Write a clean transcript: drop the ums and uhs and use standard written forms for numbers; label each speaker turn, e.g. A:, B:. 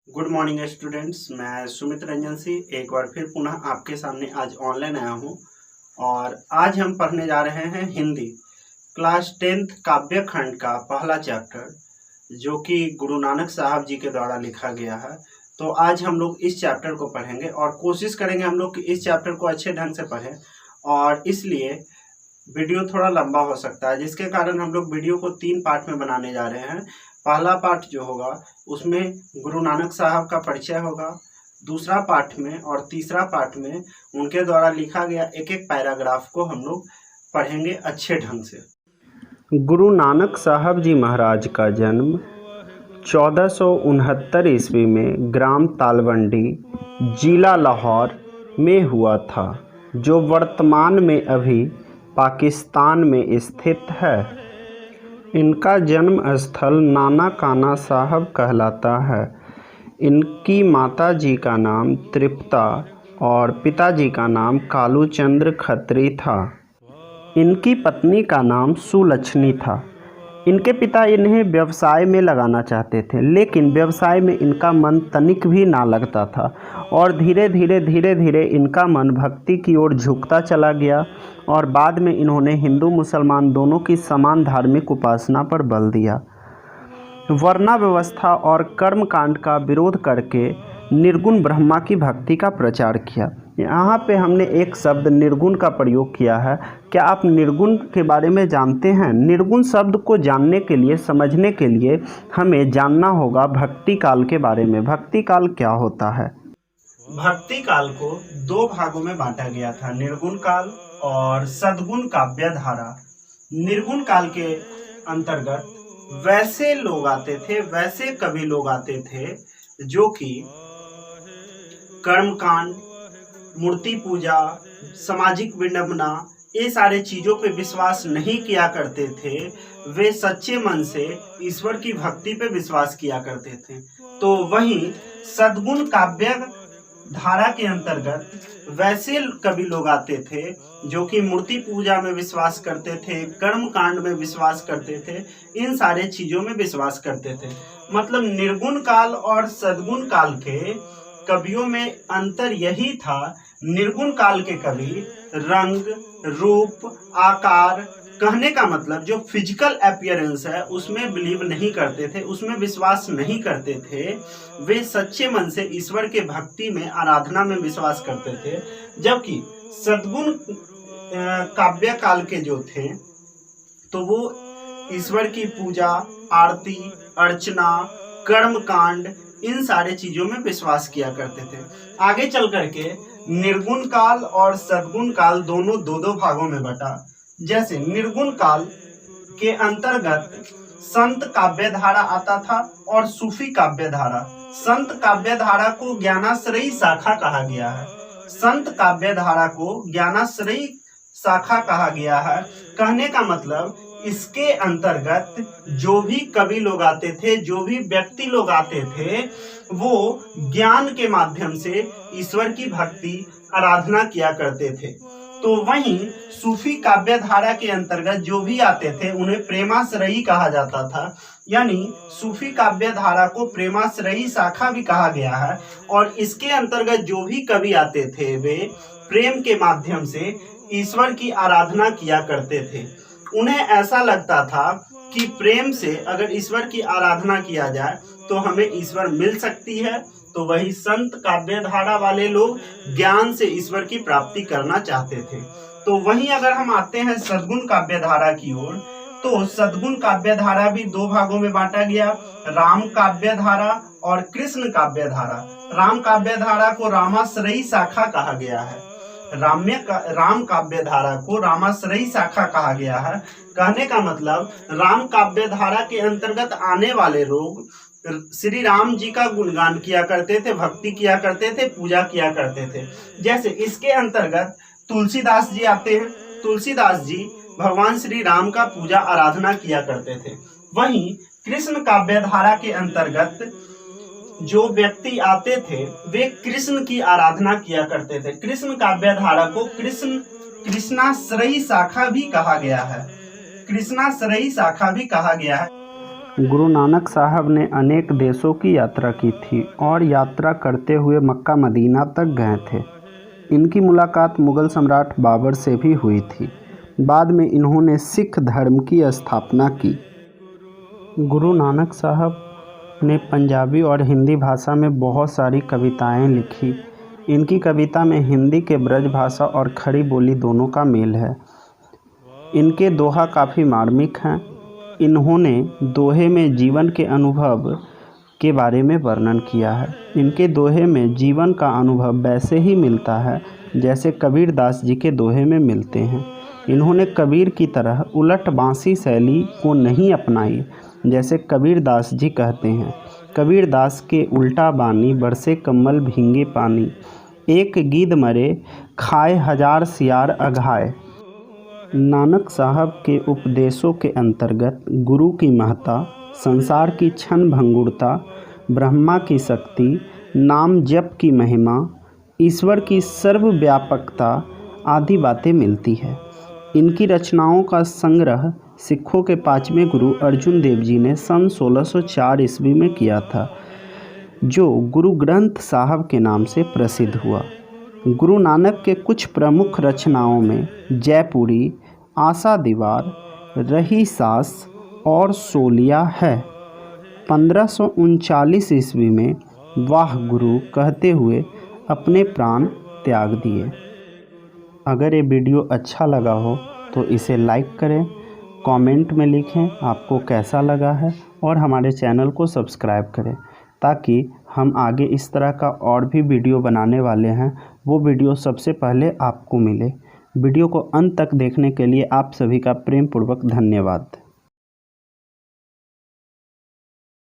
A: Good morning students. मैं सुमित रंजन सिंह एक बार फिर पुनः आपके सामने आज ऑनलाइन आया हूँ और आज हम पढ़ने जा रहे हैं हिंदी क्लास 10th काव्य खंड का पहला चैप्टर जो कि गुरु नानक साहब जी के द्वारा लिखा गया है। तो आज हम लोग इस चैप्टर को पढ़ेंगे और कोशिश करेंगे हम लोग कि इस चैप्टर को अच्छे ढंग से पढ़ें, और इसलिए वीडियो थोड़ा लंबा हो सकता है, जिसके कारण हम लोग वीडियो को 3 पार्ट में बनाने जा रहे हैं। पहला पार्ट जो होगा उसमें गुरु नानक साहब का परिचय होगा, दूसरा पार्ट में और तीसरा पार्ट में उनके द्वारा लिखा गया एक एक पैराग्राफ को हम लोग पढ़ेंगे अच्छे ढंग से। गुरु नानक साहब जी महाराज का जन्म 1469 ईस्वी में ग्राम तालवंडी, जिला लाहौर में हुआ था, जो वर्तमान में अभी पाकिस्तान में स्थित है। इनका जन्म स्थल नाना काना साहब कहलाता है। इनकी माता जी का नाम तृप्ता और पिताजी का नाम कालूचंद्र खत्री था। इनकी पत्नी का नाम सुलक्षणी था। इनके पिता इन्हें व्यवसाय में लगाना चाहते थे, लेकिन व्यवसाय में इनका मन तनिक भी ना लगता था और धीरे धीरे इनका मन भक्ति की ओर झुकता चला गया और बाद में इन्होंने हिंदू मुसलमान दोनों की समान धार्मिक उपासना पर बल दिया। वर्णा व्यवस्था और कर्मकांड का विरोध करके निर्गुण ब्रह्मा की भक्ति का प्रचार किया। यहाँ पे हमने एक शब्द निर्गुण का प्रयोग किया है। क्या आप निर्गुण के बारे में जानते हैं? निर्गुण शब्द को जानने के लिए, समझने के लिए हमें जानना होगा भक्ति काल के बारे में। भक्ति काल क्या होता है? भक्ति काल को 2 भागों में बांटा गया था, निर्गुण काल और सद्गुण काव्य धारा। निर्गुण काल के अंतर्गत वैसे लोग आते थे, वैसे कवि लोग आते थे जो कि कर्मकांड, मूर्ति पूजा, सामाजिक विडंबना, ये सारे चीज़ों पे विश्वास नहीं किया करते थे। वे सच्चे मन से ईश्वर की भक्ति पे विश्वास किया करते थे। तो वहीं सद्गुण काव्य धारा के अंतर्गत वैसे कवि लोग आते थे जो कि मूर्ति पूजा में विश्वास करते थे, कर्म कांड में विश्वास करते थे, इन सारे चीज़ों में विश्वास करते थे। मतलब निर्गुण काल और सद्गुण काल के कवियों में अंतर यही था। निर्गुण काल के कवि रंग, रूप, आकार, कहने का मतलब जो फिजिकल अपीयरेंस है उसमें बिलीव नहीं करते थे, उसमें विश्वास नहीं करते थे। वे सच्चे मन से ईश्वर के भक्ति में, आराधना में विश्वास करते थे। जबकि सद्गुण काव्य काल के जो थे तो वो ईश्वर की पूजा, आरती, अर्चना, कर्मकांड, इन सारे चीजों में विश्वास किया करते थे। आगे चल करके निर्गुण काल और सद्गुण काल दोनों 2 भागों में बटा। जैसे निर्गुण काल के अंतर्गत संत काव्य धारा आता था और सूफी काव्य धारा। संत काव्य धारा को ज्ञानाश्रयी शाखा कहा गया है। संत काव्य धारा को ज्ञानाश्रयी शाखा कहा गया है। कहने का मतलब इसके अंतर्गत जो भी कवि लोग आते थे, जो भी व्यक्ति लोग आते थे, वो ज्ञान के माध्यम से ईश्वर की भक्ति, आराधना किया करते थे। तो वहीं सूफी काव्य धारा के अंतर्गत जो भी आते थे उन्हें प्रेमाश्रयी कहा जाता था। यानी सूफी काव्य धारा को प्रेमाश्रयी शाखा भी कहा गया है। और इसके अंतर्गत जो भी कवि आते थे वे प्रेम के माध्यम से ईश्वर की आराधना किया करते थे। उन्हें ऐसा लगता था कि प्रेम से अगर ईश्वर की आराधना किया जाए तो हमें ईश्वर मिल सकती है। तो वही संत काव्य धारा वाले लोग ज्ञान से ईश्वर की प्राप्ति करना चाहते थे। तो वहीं अगर हम आते हैं सद्गुण काव्य धारा की ओर, तो सद्गुण काव्य धारा भी 2 भागों में बांटा गया, राम काव्य धारा और कृष्ण काव्य धारा। राम काव्य धारा को रामाश्रयी शाखा कहा गया है। राम काव्य धारा को रामाश्रयी शाखा कहा गया है। कहने का मतलब राम काव्य धारा के अंतर्गत आने वाले लोग श्री राम जी का गुणगान किया करते थे, भक्ति किया करते थे, पूजा किया करते थे। जैसे इसके अंतर्गत तुलसीदास जी आते हैं। तुलसीदास जी भगवान श्री राम का पूजा आराधना किया करते थे। वहीं कृष्ण काव्य धारा के अंतर्गत जो व्यक्ति आते थे वे कृष्ण की आराधना किया करते थे। कृष्ण काव्य धारा को कृष्णाश्रयी शाखा भी कहा गया है। कृष्णाश्रयी शाखा भी कहा गया है।
B: गुरु नानक साहब ने अनेक देशों की यात्रा की थी और यात्रा करते हुए मक्का मदीना तक गए थे। इनकी मुलाकात मुग़ल सम्राट बाबर से भी हुई थी। बाद में इन्होंने सिख धर्म की स्थापना की। गुरु नानक साहब ने पंजाबी और हिंदी भाषा में बहुत सारी कविताएं लिखी। इनकी कविता में हिंदी के ब्रज भाषा और खड़ी बोली दोनों का मेल है। इनके दोहा काफ़ी मार्मिक हैं। इन्होंने दोहे में जीवन के अनुभव के बारे में वर्णन किया है। इनके दोहे में जीवन का अनुभव वैसे ही मिलता है जैसे कबीर दास जी के दोहे में मिलते हैं। इन्होंने कबीर की तरह उलट बांसी शैली को नहीं अपनाई। जैसे कबीर दास जी कहते हैं, कबीर दास के उल्टा बानी, बरसे कम्बल भींगे पानी, एक गीद मरे खाए हजार सियार अघाए। नानक साहब के उपदेशों के अंतर्गत गुरु की महत्ता, संसार की क्षण भंगुरता, ब्रह्मा की शक्ति, नाम जप की महिमा, ईश्वर की सर्वव्यापकता आदि बातें मिलती है। इनकी रचनाओं का संग्रह सिखों के 5वें गुरु अर्जुन देव जी ने सन 1604 ईस्वी में किया था, जो गुरु ग्रंथ साहब के नाम से प्रसिद्ध हुआ। गुरु नानक के कुछ प्रमुख रचनाओं में जयपुरी, आशा दीवार, रही सास और सोलिया है। 1539 ईस्वी में वाह गुरु कहते हुए अपने प्राण त्याग दिए। अगर ये वीडियो अच्छा लगा हो तो इसे लाइक करें, कमेंट में लिखें आपको कैसा लगा है और हमारे चैनल को सब्सक्राइब करें ताकि हम आगे इस तरह का और भी वीडियो बनाने वाले हैं, वो वीडियो सबसे पहले आपको मिले। वीडियो को अंत तक देखने के लिए आप सभी का प्रेम पूर्वक धन्यवाद।